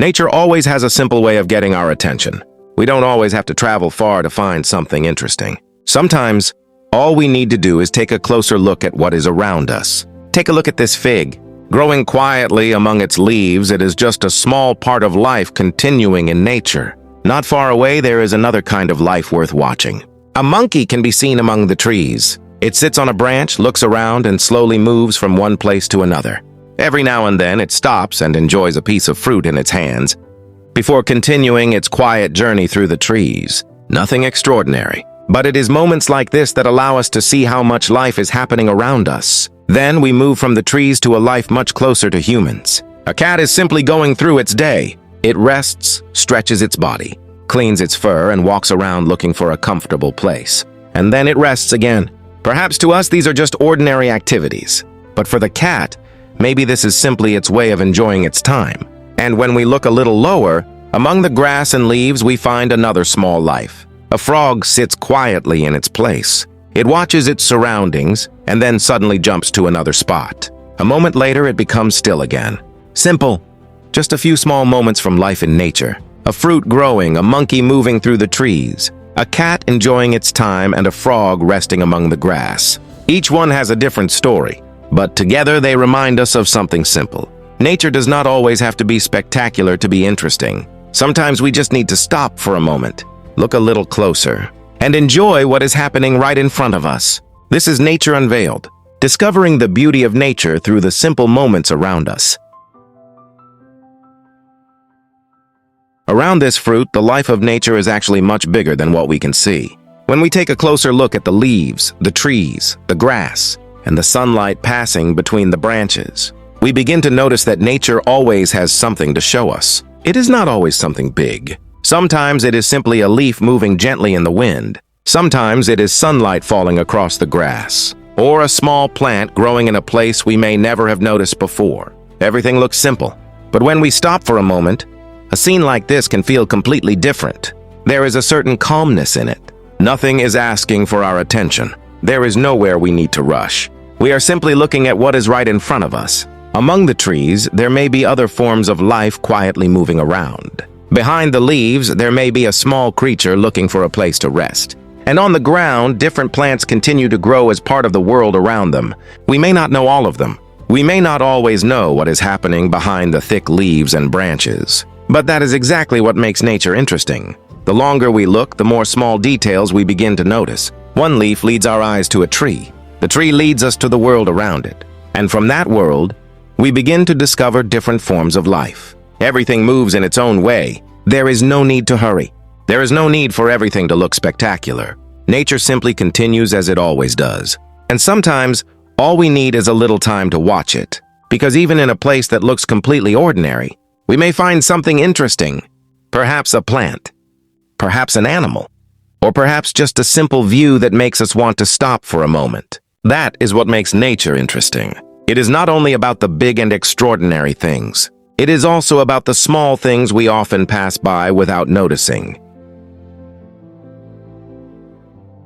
Nature always has a simple way of getting our attention. We don't always have to travel far to find something interesting. Sometimes, all we need to do is take a closer look at what is around us. Take a look at this fig. Growing quietly among its leaves, it is just a small part of life continuing in nature. Not far away, there is another kind of life worth watching. A monkey can be seen among the trees. It sits on a branch, looks around, and slowly moves from one place to another. Every now and then, it stops and enjoys a piece of fruit in its hands before continuing its quiet journey through the trees. Nothing extraordinary, but it is moments like this that allow us to see how much life is happening around us. Then we move from the trees to a life much closer to humans. A cat is simply going through its day. It rests, stretches its body, cleans its fur, and walks around looking for a comfortable place. And then it rests again. Perhaps to us these are just ordinary activities, but for the cat, maybe this is simply its way of enjoying its time. And when we look a little lower, among the grass and leaves we find another small life. A frog sits quietly in its place. It watches its surroundings and then suddenly jumps to another spot. A moment later, it becomes still again. Simple. Just a few small moments from life in nature. A fruit growing, a monkey moving through the trees, a cat enjoying its time, and a frog resting among the grass. Each one has a different story, but together they remind us of something simple. Nature does not always have to be spectacular to be interesting. Sometimes we just need to stop for a moment, look a little closer, and enjoy what is happening right in front of us. This is Nature Unveiled, discovering the beauty of nature through the simple moments around us. Around this fruit, the life of nature is actually much bigger than what we can see. When we take a closer look at the leaves, the trees, the grass, and the sunlight passing between the branches, we begin to notice that nature always has something to show us. It is not always something big. Sometimes it is simply a leaf moving gently in the wind. Sometimes it is sunlight falling across the grass, or a small plant growing in a place we may never have noticed before. Everything looks simple, but when we stop for a moment, a scene like this can feel completely different. There is a certain calmness in it. Nothing is asking for our attention. There is nowhere we need to rush. We are simply looking at what is right in front of us. Among the trees, there may be other forms of life quietly moving around. Behind the leaves, there may be a small creature looking for a place to rest. And on the ground, different plants continue to grow as part of the world around them. We may not know all of them. We may not always know what is happening behind the thick leaves and branches. But that is exactly what makes nature interesting. The longer we look, the more small details we begin to notice. One leaf leads our eyes to a tree. The tree leads us to the world around it. And from that world, we begin to discover different forms of life. Everything moves in its own way. There is no need to hurry. There is no need for everything to look spectacular. Nature simply continues as it always does. And sometimes, all we need is a little time to watch it. Because even in a place that looks completely ordinary, we may find something interesting. Perhaps a plant. Perhaps an animal. Or perhaps just a simple view that makes us want to stop for a moment. That is what makes nature interesting. It is not only about the big and extraordinary things. It is also about the small things we often pass by without noticing.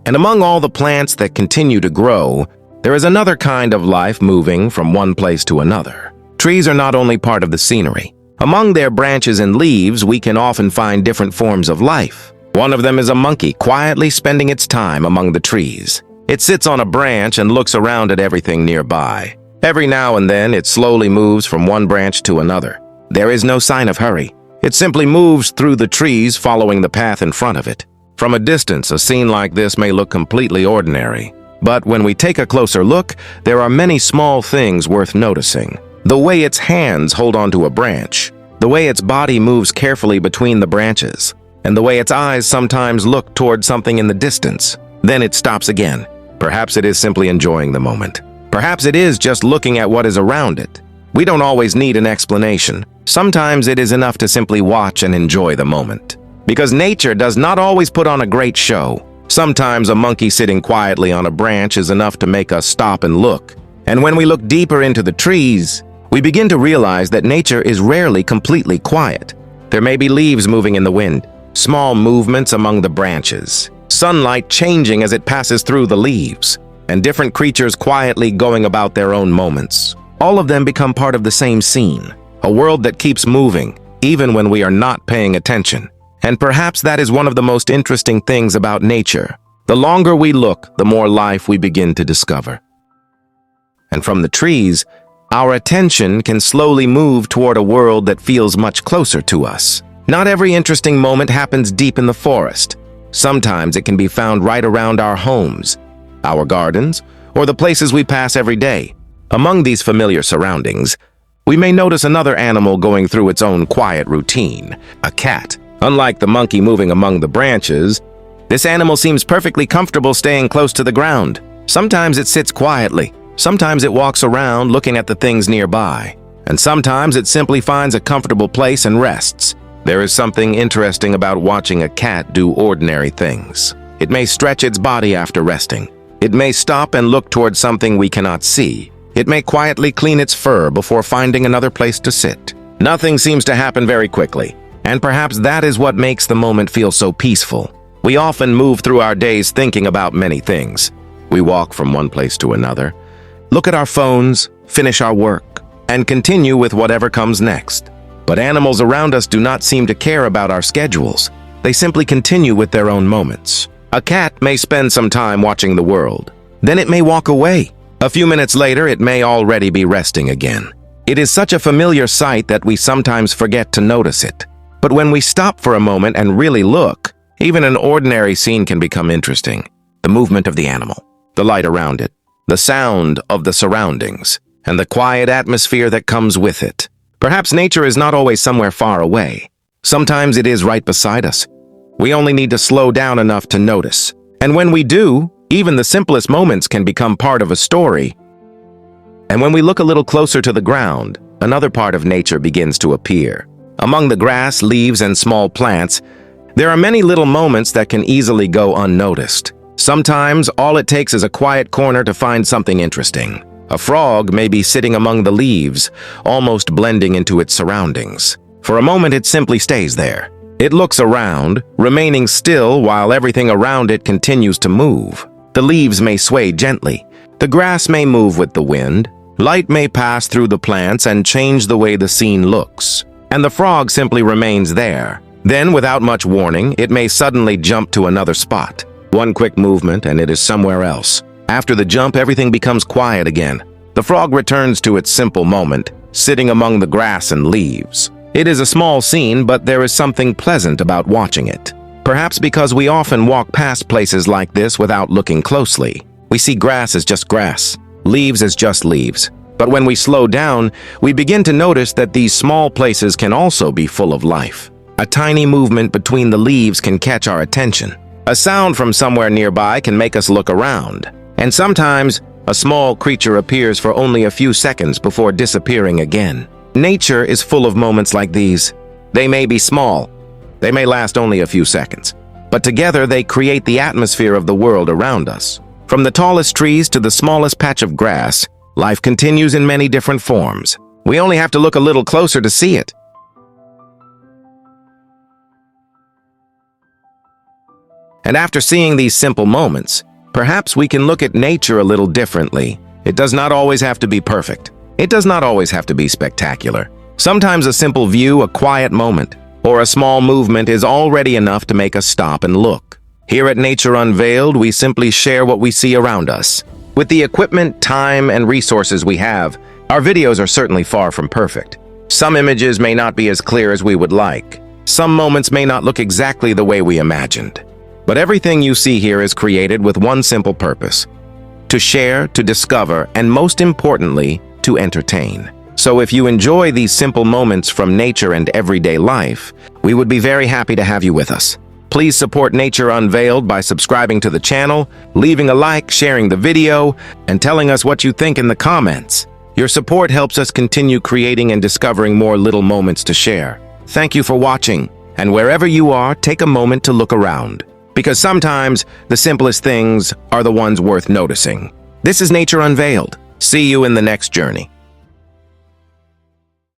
And among all the plants that continue to grow, there is another kind of life moving from one place to another. Trees are not only part of the scenery. Among their branches and leaves, we can often find different forms of life. One of them is a monkey quietly spending its time among the trees. It sits on a branch and looks around at everything nearby. Every now and then, it slowly moves from one branch to another. There is no sign of hurry. It simply moves through the trees, following the path in front of it. From a distance, a scene like this may look completely ordinary. But when we take a closer look, there are many small things worth noticing. The way its hands hold onto a branch, the way its body moves carefully between the branches, and the way its eyes sometimes look toward something in the distance. Then it stops again. Perhaps it is simply enjoying the moment. Perhaps it is just looking at what is around it. We don't always need an explanation. Sometimes it is enough to simply watch and enjoy the moment. Because nature does not always put on a great show. Sometimes a monkey sitting quietly on a branch is enough to make us stop and look. And when we look deeper into the trees, we begin to realize that nature is rarely completely quiet. There may be leaves moving in the wind, small movements among the branches, sunlight changing as it passes through the leaves, and different creatures quietly going about their own moments. All of them become part of the same scene, a world that keeps moving, even when we are not paying attention. And perhaps that is one of the most interesting things about nature. The longer we look, the more life we begin to discover. And from the trees, our attention can slowly move toward a world that feels much closer to us. Not every interesting moment happens deep in the forest. Sometimes it can be found right around our homes, our gardens, or the places we pass every day. Among these familiar surroundings, we may notice another animal going through its own quiet routine, a cat. Unlike the monkey moving among the branches, this animal seems perfectly comfortable staying close to the ground. Sometimes it sits quietly, sometimes it walks around looking at the things nearby, and sometimes it simply finds a comfortable place and rests. There is something interesting about watching a cat do ordinary things. It may stretch its body after resting. It may stop and look towards something we cannot see. It may quietly clean its fur before finding another place to sit. Nothing seems to happen very quickly, and perhaps that is what makes the moment feel so peaceful. We often move through our days thinking about many things. We walk from one place to another, look at our phones, finish our work, and continue with whatever comes next. But animals around us do not seem to care about our schedules. They simply continue with their own moments. A cat may spend some time watching the world. Then it may walk away. A few minutes later, it may already be resting again. It is such a familiar sight that we sometimes forget to notice it. But when we stop for a moment and really look, even an ordinary scene can become interesting. The movement of the animal, the light around it, the sound of the surroundings, and the quiet atmosphere that comes with it. Perhaps nature is not always somewhere far away. Sometimes it is right beside us. We only need to slow down enough to notice. And when we do, even the simplest moments can become part of a story. And when we look a little closer to the ground, another part of nature begins to appear. Among the grass, leaves, and small plants, there are many little moments that can easily go unnoticed. Sometimes all it takes is a quiet corner to find something interesting. A frog may be sitting among the leaves, almost blending into its surroundings. For a moment, it simply stays there. It looks around, remaining still while everything around it continues to move. The leaves may sway gently. The grass may move with the wind. Light may pass through the plants and change the way the scene looks. And the frog simply remains there. Then, without much warning, it may suddenly jump to another spot. One quick movement and it is somewhere else. After the jump, everything becomes quiet again. The frog returns to its simple moment, sitting among the grass and leaves. It is a small scene, but there is something pleasant about watching it. Perhaps because we often walk past places like this without looking closely. We see grass as just grass, leaves as just leaves. But when we slow down, we begin to notice that these small places can also be full of life. A tiny movement between the leaves can catch our attention. A sound from somewhere nearby can make us look around. And sometimes, a small creature appears for only a few seconds before disappearing again. Nature is full of moments like these. They may be small. They may last only a few seconds. But together they create the atmosphere of the world around us. From the tallest trees to the smallest patch of grass, life continues in many different forms. We only have to look a little closer to see it. And after seeing these simple moments, perhaps we can look at nature a little differently. It does not always have to be perfect. It does not always have to be spectacular. Sometimes a simple view, a quiet moment, or a small movement is already enough to make us stop and look. Here at Nature Unveiled, we simply share what we see around us. With the equipment, time, and resources we have, our videos are certainly far from perfect. Some images may not be as clear as we would like. Some moments may not look exactly the way we imagined. But everything you see here is created with one simple purpose: to share, to discover, and most importantly, to entertain. So if you enjoy these simple moments from nature and everyday life, we would be very happy to have you with us. Please support Nature Unveiled by subscribing to the channel, leaving a like, sharing the video, and telling us what you think in the comments. Your support helps us continue creating and discovering more little moments to share. Thank you for watching, and wherever you are, take a moment to look around. Because sometimes the simplest things are the ones worth noticing. This is Nature Unveiled. See you in the next journey.